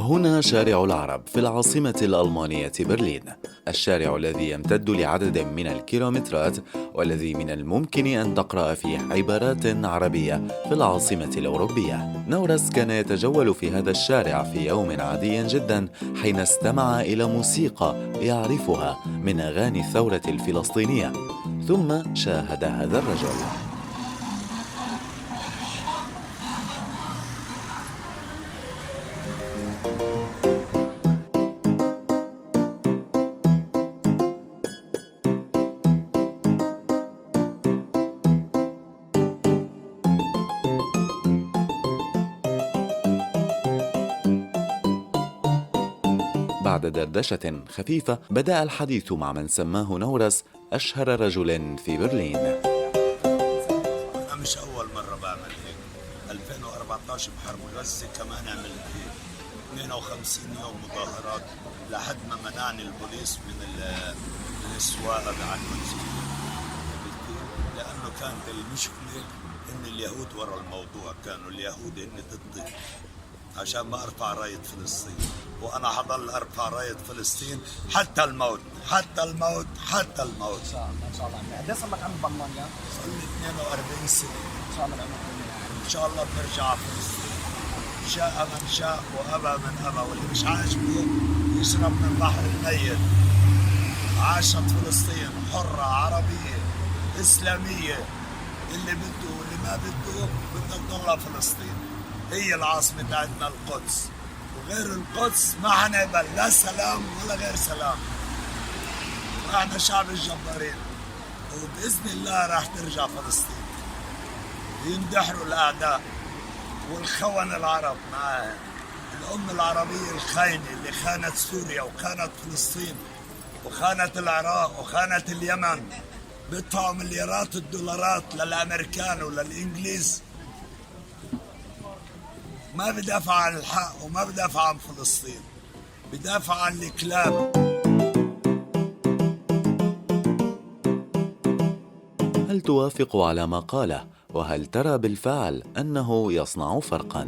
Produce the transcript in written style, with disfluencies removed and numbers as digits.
هنا شارع العرب في العاصمة الألمانية برلين، الشارع الذي يمتد لعدد من الكيلومترات والذي من الممكن أن تقرأ فيه عبارات عربية في العاصمة الأوروبية. نورس كان يتجول في هذا الشارع في يوم عادي جدا حين استمع إلى موسيقى يعرفها من أغاني الثورة الفلسطينية، ثم شاهد هذا الرجل. بعد دردشة خفيفة بدأ الحديث مع من سماه نورس أشهر رجل في برلين. أنا مش أول مرة بعمل هيك. 2014 بحرب غزة كمان عملت هيك. 52 يوم مظاهرات لحد ما منعني البوليس من السواقة بعنون، لأنه كانت المشكلة إن اليهود ورا الموضوع، كانوا اليهود إن ضدي عشان ما ارفع راية فلسطين، وانا حضل ارفع راية فلسطين حتى الموت، حتى الموت، حتى الموت. ان شاء الله ان شاء الله. قد ايه صار لك عم بالمانيا؟ صار لي 42 سنة. ان شاء الله العمر كله. ان شاء الله بنرجع على فلسطين، شاء من شاء وابى من ابى، واللي مش عاجبه يشرب من البحر الميت. عاشت فلسطين حرة عربية اسلامية، اللي بده واللي ما بده بدها تضلها فلسطين. هي العاصمة بتاعتنا القدس، وغير القدس ما حنقبل لا سلام ولا غير سلام. احنا شعب الجبارين، وبإذن الله راح ترجع فلسطين. يندحروا الأعداء والخونة العرب مع الأمة العربية الخاينة اللي خانت سوريا وخانت فلسطين وخانت العراق وخانت اليمن، بيدفعوا مليارات الدولارات للأمريكان وللإنجليز. ما بدافع عن الحق وما بدافع عن فلسطين، بدافع عن الكلاب. هل توافق على ما قاله؟ وهل ترى بالفعل أنه يصنع فرقاً؟